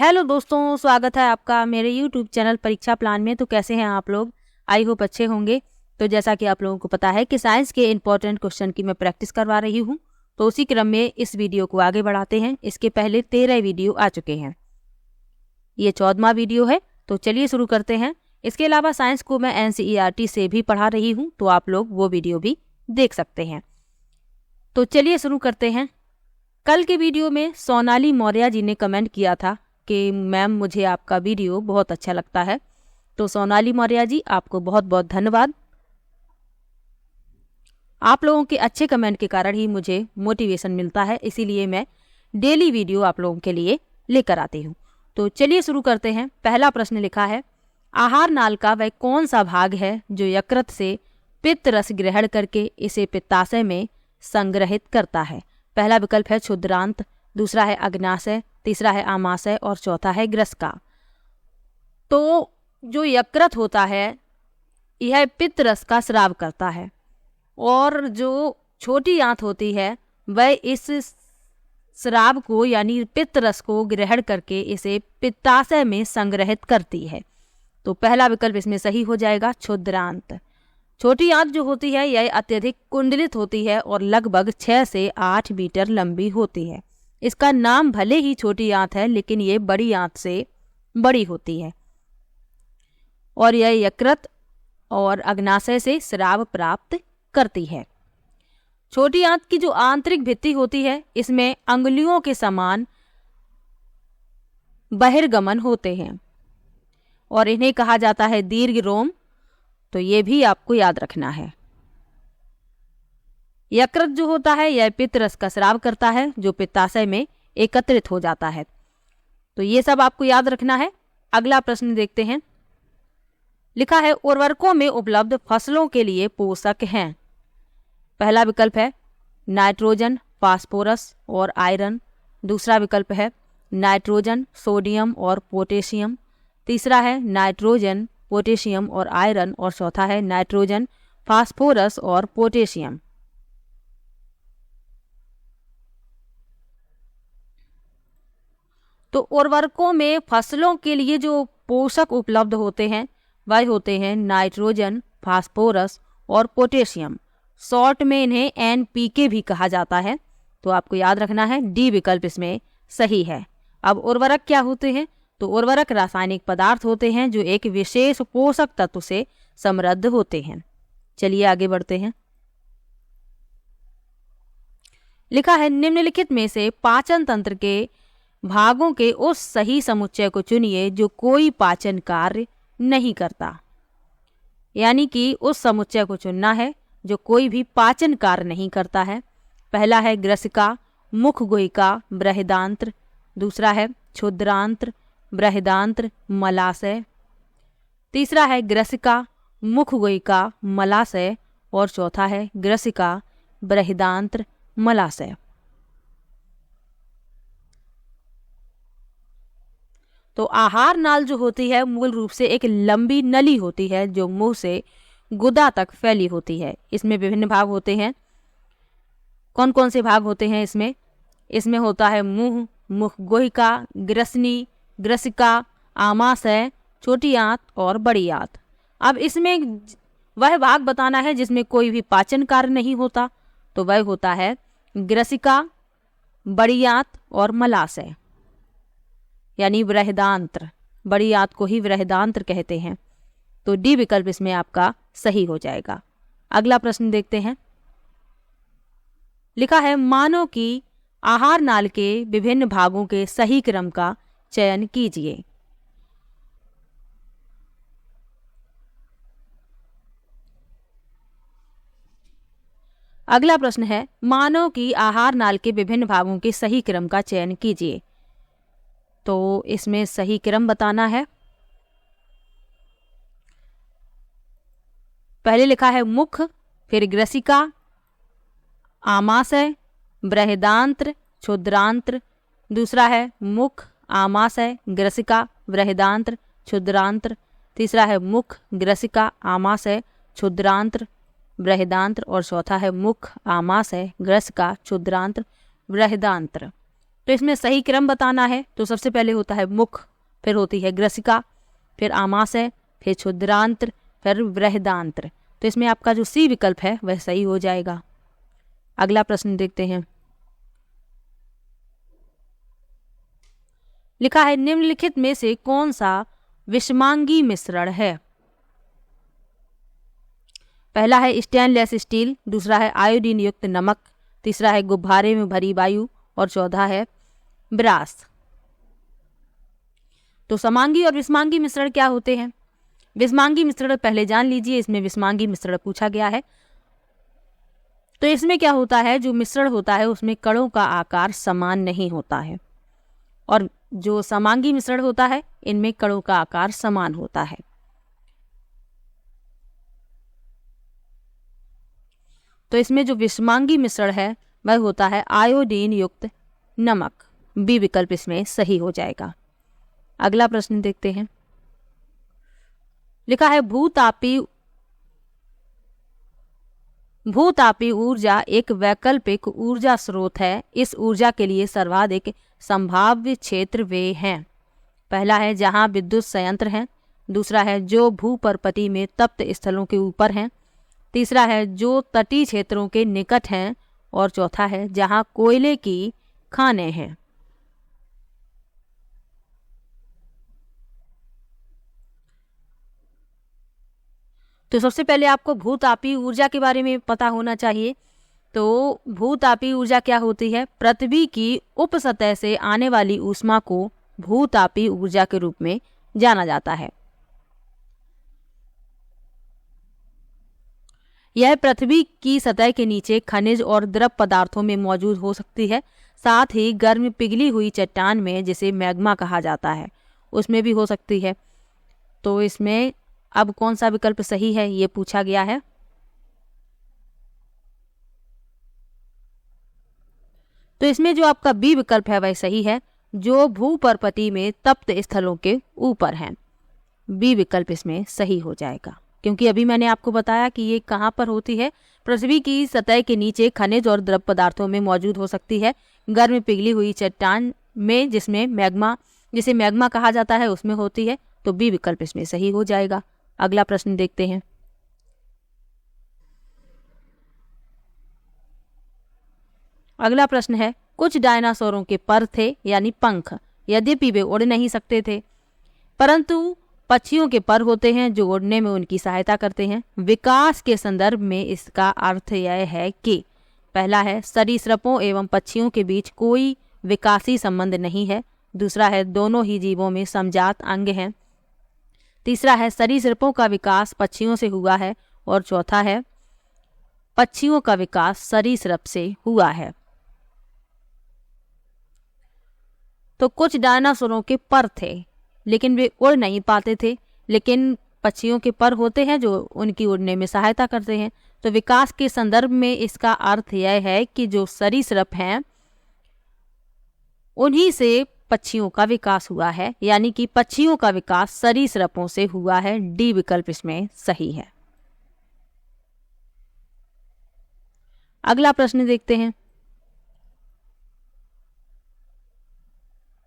Hello दोस्तों, स्वागत है आपका मेरे यूट्यूब चैनल परीक्षा प्लान में। तो कैसे हैं आप लोग? आई होप अच्छे होंगे। तो जैसा कि आप लोगों को पता है कि साइंस के इंपॉर्टेंट क्वेश्चन की मैं प्रैक्टिस करवा रही हूं, तो उसी क्रम में इस वीडियो को आगे बढ़ाते हैं। इसके पहले 13 वीडियो आ चुके हैं, ये 14वां वीडियो है। तो चलिए शुरू करते हैं। इसके अलावा साइंस को मैं NCERT से भी पढ़ा रही हूँ, तो आप लोग वो वीडियो भी देख सकते हैं। तो चलिए शुरू करते हैं। कल के वीडियो में सोनाली मौर्य जी ने कमेंट किया था कि मैम मुझे आपका वीडियो बहुत अच्छा लगता है। तो सोनाली मौर्य जी, आपको बहुत बहुत धन्यवाद। आप लोगों के अच्छे कमेंट के कारण ही मुझे मोटिवेशन मिलता है, इसीलिए मैं डेली वीडियो आप लोगों के लिए लेकर आती हूँ। तो चलिए शुरू करते हैं। पहला प्रश्न लिखा है, आहार नाल का वह कौन सा भाग है जो यकृत से पित्त रस ग्रहण करके इसे पित्ताशय में संग्रहित करता है? पहला विकल्प है क्षुद्रांत, दूसरा है अग्नाशय, तीसरा है आमाशय और चौथा है ग्रसिका। तो जो यकृत होता है यह पित्त रस का स्राव करता है, और जो छोटी आंत होती है वह इस स्राव को यानी पित्त रस को ग्रहण करके इसे पित्ताशय में संग्रहित करती है। तो पहला विकल्प इसमें सही हो जाएगा, क्षुद्रांत। छोटी आंत जो होती है यह अत्यधिक कुंडलित होती है और लगभग 6 से 8 मीटर लंबी होती है। इसका नाम भले ही छोटी आंत है, लेकिन ये बड़ी आंत से बड़ी होती है और यह यकृत और अग्नाशय से स्राव प्राप्त करती है। छोटी आंत की जो आंतरिक भित्ति होती है इसमें अंगुलियों के समान बहिर्गमन होते हैं और इन्हें कहा जाता है दीर्घ रोम। तो ये भी आपको याद रखना है। यकृत जो होता है यह पित्त रस का स्राव करता है जो पित्ताशय में एकत्रित हो जाता है। तो ये सब आपको याद रखना है। अगला प्रश्न देखते हैं। लिखा है, उर्वरकों में उपलब्ध फसलों के लिए पोषक हैं। पहला विकल्प है नाइट्रोजन, फास्फोरस और आयरन, दूसरा विकल्प है नाइट्रोजन, सोडियम और पोटेशियम, तीसरा है नाइट्रोजन, पोटेशियम और आयरन और चौथा है नाइट्रोजन, फास्फोरस और पोटेशियम। तो उर्वरकों में फसलों के लिए जो पोषक उपलब्ध होते हैं वह होते हैं नाइट्रोजन, फास्फोरस और पोटेशियम। शॉर्ट में इन्हें NPK भी कहा जाता है। तो आपको याद रखना है डी विकल्प इसमें सही है। अब उर्वरक क्या होते हैं? तो उर्वरक रासायनिक पदार्थ होते हैं जो एक विशेष पोषक तत्व से समृद्ध होते हैं। चलिए आगे बढ़ते हैं। लिखा है, निम्नलिखित में से पाचन तंत्र के भागों के उस सही समुच्चय को चुनिए जो कोई पाचन कार्य नहीं करता। यानी कि उस समुच्चय को चुनना है जो कोई भी पाचन कार्य नहीं करता है। पहला है ग्रसिका, मुख गुहिका, बृहदांत्र, दूसरा है क्षुद्रांत्र, बृहदांत्र, मलाशय, तीसरा है ग्रसिका, मुख गुहिका, मलाशय और चौथा है ग्रसिका, बृहदांत्र, मलाशय। तो आहार नाल जो होती है मूल रूप से एक लंबी नली होती है जो मुंह से गुदा तक फैली होती है। इसमें विभिन्न भाग होते हैं। कौन कौन से भाग होते हैं इसमें? इसमें होता है मुंह, मुख गुहिका, ग्रसनी, ग्रसिका, आमाशय, छोटी आंत और बड़ी आंत। अब इसमें वह भाग बताना है जिसमें कोई भी पाचन कार्य नहीं होता। तो वह होता है ग्रसिका, बड़ी आंत और मलाशय यानी बृहदांत्र। बड़ी आंत को ही बृहदांत्र कहते हैं। तो डी विकल्प इसमें आपका सही हो जाएगा। अगला प्रश्न देखते हैं। लिखा है, मानव की आहार नाल के विभिन्न भागों के सही क्रम का चयन कीजिए। अगला प्रश्न है, मानव की आहार नाल के विभिन्न भागों के सही क्रम का चयन कीजिए। तो इसमें सही क्रम बताना है। पहले लिखा है मुख, फिर ग्रसिका, आमाशय, बृहदांत्र, क्षुद्रांत्र, दूसरा है मुख, आमाशय, ग्रसिका, बृहदांत्र, क्षुद्रांत्र, तीसरा है मुख, ग्रसिका, आमाशय, क्षुद्रांत्र, बृहदांत्र और चौथा है मुख, आमाशय, ग्रसिका, क्षुद्रांत्र, बृहदांत्र। तो इसमें सही क्रम बताना है। तो सबसे पहले होता है मुख, फिर होती है ग्रसिका, फिर आमाशय, फिर क्षुद्रांत्र, फिर बृहदांत्र। तो इसमें आपका जो सी विकल्प है वह सही हो जाएगा। अगला प्रश्न देखते हैं। लिखा है निम्नलिखित में से कौन सा विषमांगी मिश्रण है? पहला है स्टेनलेस स्टील, दूसरा है आयोडीन युक्त नमक, तीसरा है गुब्बारे में भरी वायु और चौथा है ब्रास। तो समांगी और विषमांगी मिश्रण क्या होते हैं? विषमांगी मिश्रण पहले जान लीजिए, इसमें विषमांगी मिश्रण पूछा गया है। तो इसमें क्या होता है, जो मिश्रण होता है उसमें कणों का आकार समान नहीं होता है, और जो समांगी मिश्रण होता है इनमें कणों का आकार समान होता है। तो इसमें जो विषमांगी मिश्रण है वह होता है आयोडीन युक्त नमक। बी विकल्प इसमें सही हो जाएगा। अगला प्रश्न देखते हैं। लिखा है भूतापी ऊर्जा एक वैकल्पिक ऊर्जा स्रोत है। इस ऊर्जा के लिए सर्वाधिक संभाव्य क्षेत्र वे हैं। पहला है जहां विद्युत संयंत्र हैं, दूसरा है जो भूपर्पति में तप्त स्थलों के ऊपर हैं, तीसरा है जो तटीय क्षेत्रों के निकट हैं, और चौथा है जहां कोयले की खानें हैं। तो सबसे पहले आपको भूतापीय ऊर्जा के बारे में पता होना चाहिए। तो भूतापीय ऊर्जा क्या होती है? पृथ्वी की उपसतह से आने वाली ऊष्मा को भूतापीय ऊर्जा के रूप में जाना जाता है। यह पृथ्वी की सतह के नीचे खनिज और द्रव पदार्थों में मौजूद हो सकती है, साथ ही गर्म पिघली हुई चट्टान में, जिसे मैग्मा कहा जाता है, उसमें भी हो सकती है। तो इसमें अब कौन सा विकल्प सही है ये पूछा गया है। तो इसमें जो आपका बी विकल्प है वह सही है, जो भूपर्पति में तप्त स्थलों के ऊपर हैं। बी विकल्प इसमें सही हो जाएगा, क्योंकि अभी मैंने आपको बताया कि ये कहाँ पर होती है। पृथ्वी की सतह के नीचे खनिज और द्रव पदार्थों में मौजूद हो सकती है, गर्म पिघली हुई चट्टान में, जिसमें मैग्मा, जिसे मैग्मा कहा जाता है, उसमें होती है। तो बी विकल्प इसमें सही हो जाएगा। अगला प्रश्न देखते हैं। अगला प्रश्न है, कुछ डायनासोरों के पर थे यानी पंख, यद्यपि वे उड़ नहीं सकते थे, परंतु पक्षियों के पर होते हैं जो उड़ने में उनकी सहायता करते हैं। विकास के संदर्भ में इसका अर्थ यह है कि पहला है सरीसृपों एवं पक्षियों के बीच कोई विकासी संबंध नहीं है, दूसरा है दोनों ही जीवों में समजात अंग हैं, तीसरा है सरीसृपों का विकास पक्षियों से हुआ है, और चौथा है पक्षियों का विकास सरीसृप से हुआ है। तो कुछ डायनासोरों के पर थे लेकिन वे उड़ नहीं पाते थे, लेकिन पक्षियों के पर होते हैं जो उनकी उड़ने में सहायता करते हैं। तो विकास के संदर्भ में इसका अर्थ यह है कि जो सरीसृप हैं उन्हीं से पक्षियों का विकास हुआ है, यानी कि पक्षियों का विकास सरीसृपों से हुआ है। डी विकल्प इसमें सही है। अगला प्रश्न देखते हैं।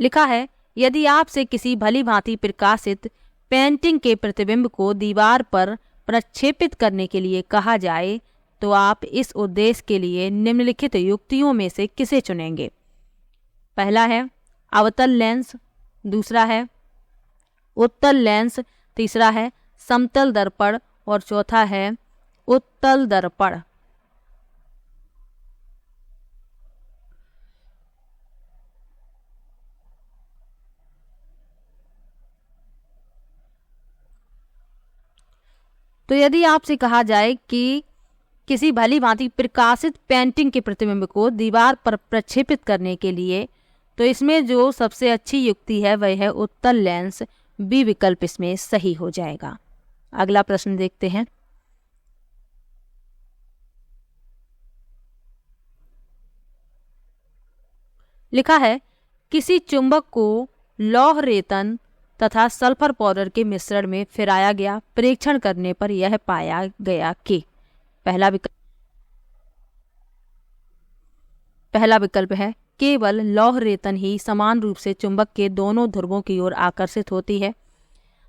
लिखा है, यदि आपसे किसी भली भांति प्रकाशित पेंटिंग के प्रतिबिंब को दीवार पर प्रक्षेपित करने के लिए कहा जाए तो आप इस उद्देश्य के लिए निम्नलिखित युक्तियों में से किसे चुनेंगे? पहला है अवतल लेंस, दूसरा है उत्तल लेंस, तीसरा है समतल दर्पण, और चौथा है उत्तल दर्पण। तो यदि आपसे कहा जाए कि किसी भली भांति प्रकाशित पेंटिंग के प्रतिबिंब को दीवार पर प्रक्षेपित करने के लिए, तो इसमें जो सबसे अच्छी युक्ति है वह है उत्तल लेंस। बी विकल्प इसमें सही हो जाएगा। अगला प्रश्न देखते हैं। लिखा है, किसी चुंबक को लौह रेतन तथा सल्फर पाउडर के मिश्रण में फिराया गया, परीक्षण करने पर यह पाया गया कि पहला विकल्प है केवल लौह रेतन ही समान रूप से चुंबक के दोनों ध्रुवों की ओर आकर्षित होती है।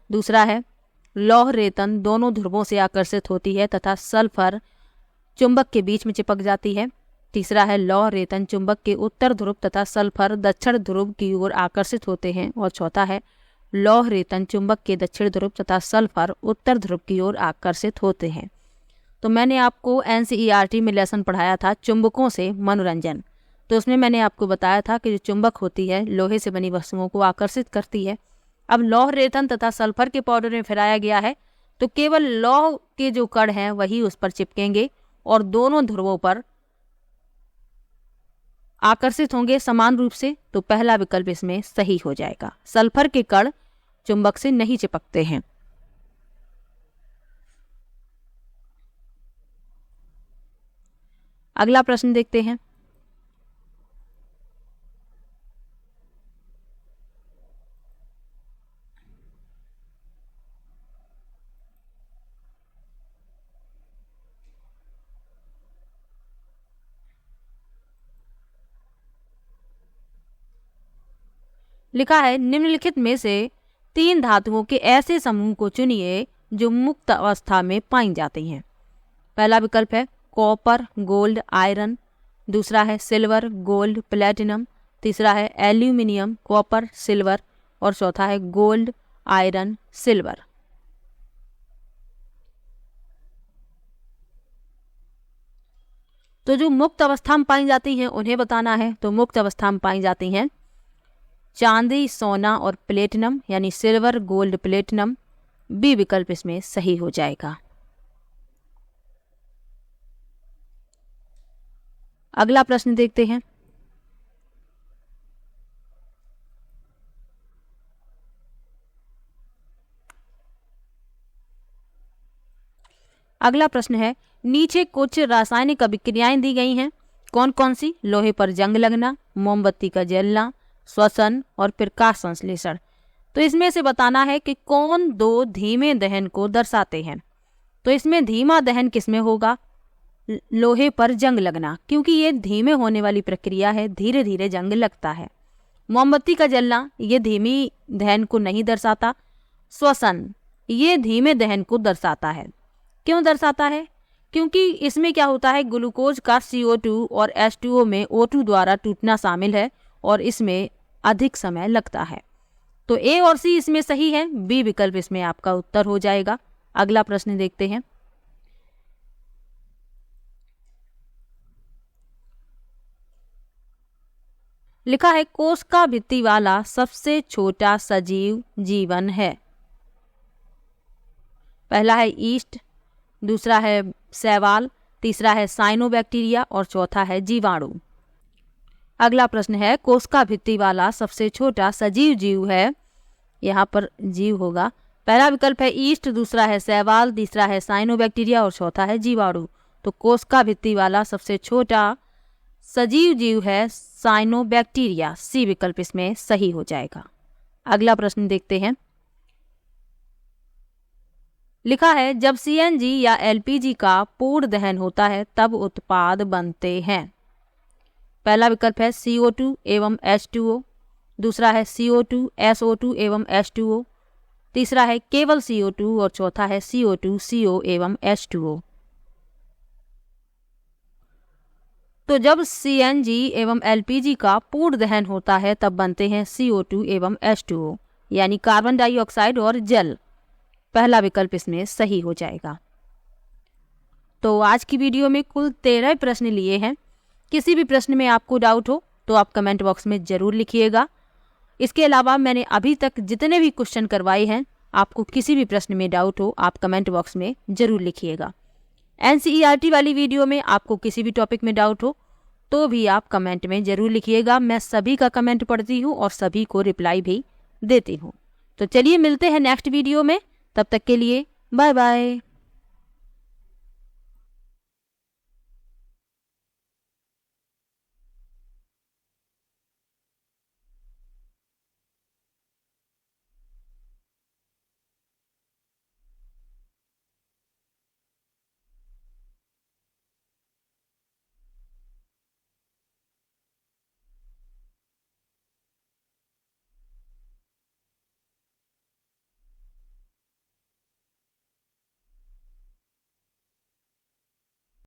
दूसरा है लौह रेतन दोनों ध्रुवों से आकर्षित होती है तथा सल्फर चुंबक के बीच में चिपक जाती है। तीसरा है लौह रेतन चुंबक के उत्तर ध्रुव तथा सल्फर दक्षिण ध्रुव की ओर आकर्षित होते हैं। और चौथा है लौह रेतन चुंबक के दक्षिण ध्रुव तथा सल्फर उत्तर ध्रुव की ओर आकर्षित होते हैं। तो मैंने आपको NCERT में लेसन पढ़ाया था चुंबकों से मनोरंजन। तो उसमें मैंने आपको बताया था कि जो चुंबक होती है लोहे से बनी वस्तुओं को आकर्षित करती है। अब लौह रेतन तथा सल्फर के पाउडर में फिराया गया है तो केवल लौह के जो कण हैं वही उस पर चिपकेंगे और दोनों ध्रुवों पर आकर्षित होंगे समान रूप से। तो पहला विकल्प इसमें सही हो जाएगा। सल्फर के कण चुंबक से नहीं चिपकते हैं। अगला प्रश्न देखते हैं। लिखा है निम्नलिखित में से 3 धातुओं के ऐसे समूह को चुनिए जो मुक्त अवस्था में पाई जाती हैं। पहला विकल्प है कॉपर गोल्ड आयरन। दूसरा है सिल्वर गोल्ड प्लेटिनम। तीसरा है एल्यूमिनियम कॉपर सिल्वर। और चौथा है गोल्ड आयरन सिल्वर। तो जो मुक्त अवस्था में पाई जाती हैं उन्हें बताना है। तो मुक्त अवस्था में पाई जाती हैं चांदी सोना और प्लेटिनम यानी सिल्वर गोल्ड प्लेटिनम। बी विकल्प इसमें सही हो जाएगा। अगला प्रश्न देखते हैं। अगला प्रश्न है नीचे कुछ रासायनिक अभिक्रियाएं दी गई हैं। कौन कौन सी? लोहे पर जंग लगना, मोमबत्ती का जलना, श्वसन और प्रकाश संश्लेषण। तो इसमें से बताना है कि कौन 2 धीमे दहन को दर्शाते हैं। तो इसमें धीमा दहन किसमें होगा? लोहे पर जंग लगना, क्योंकि ये धीमे होने वाली प्रक्रिया है, धीरे धीरे जंग लगता है। मोमबत्ती का जलना ये धीमी दहन को नहीं दर्शाता। श्वसन ये धीमे दहन को दर्शाता है। क्यों दर्शाता है? क्योंकि इसमें क्या होता है ग्लूकोज का CO2 और H2O में O2 द्वारा टूटना शामिल है और इसमें अधिक समय लगता है। तो A और C इसमें सही है। बी विकल्प इसमें आपका उत्तर हो जाएगा। अगला प्रश्न देखते हैं। लिखा है कोशिका भित्ति वाला सबसे छोटा सजीव जीवन है। पहला है ईस्ट, दूसरा है शैवाल, तीसरा है साइनोबैक्टीरिया और चौथा है जीवाणु। अगला प्रश्न है कोशिका भित्ति वाला सबसे छोटा सजीव जीव है। यहाँ पर जीव होगा। पहला विकल्प है ईस्ट, दूसरा है शैवाल, तीसरा है साइनोबैक्टीरिया और चौथा है जीवाणु। तो कोशिका भित्ति वाला सबसे छोटा सजीव जीव है साइनोबैक्टीरिया। सी विकल्प इसमें सही हो जाएगा। अगला प्रश्न देखते हैं। लिखा है जब CNG या LPG का पूर्ण दहन होता है तब उत्पाद बनते हैं। पहला विकल्प है CO2 एवं H2O, दूसरा है CO2 SO2 एवं H2O, तीसरा है केवल CO2 और चौथा है CO2 CO एवं H2O। तो जब CNG एवं LPG का पूर्ण दहन होता है तब बनते हैं CO2 एवं H2O यानी कार्बन डाइऑक्साइड और जल। पहला विकल्प इसमें सही हो जाएगा। तो आज की वीडियो में कुल 13 प्रश्न लिए हैं। किसी भी प्रश्न में आपको डाउट हो तो आप कमेंट बॉक्स में ज़रूर लिखिएगा। इसके अलावा मैंने अभी तक जितने भी क्वेश्चन करवाए हैं, आपको किसी भी प्रश्न में डाउट हो आप कमेंट बॉक्स में ज़रूर लिखिएगा। NCERT वाली वीडियो में आपको किसी भी टॉपिक में डाउट हो तो भी आप कमेंट में ज़रूर लिखिएगा। मैं सभी का कमेंट पढ़ती हूँ और सभी को रिप्लाई भी देती हूँ। तो चलिए मिलते हैं नेक्स्ट वीडियो में। तब तक के लिए बाय बाय।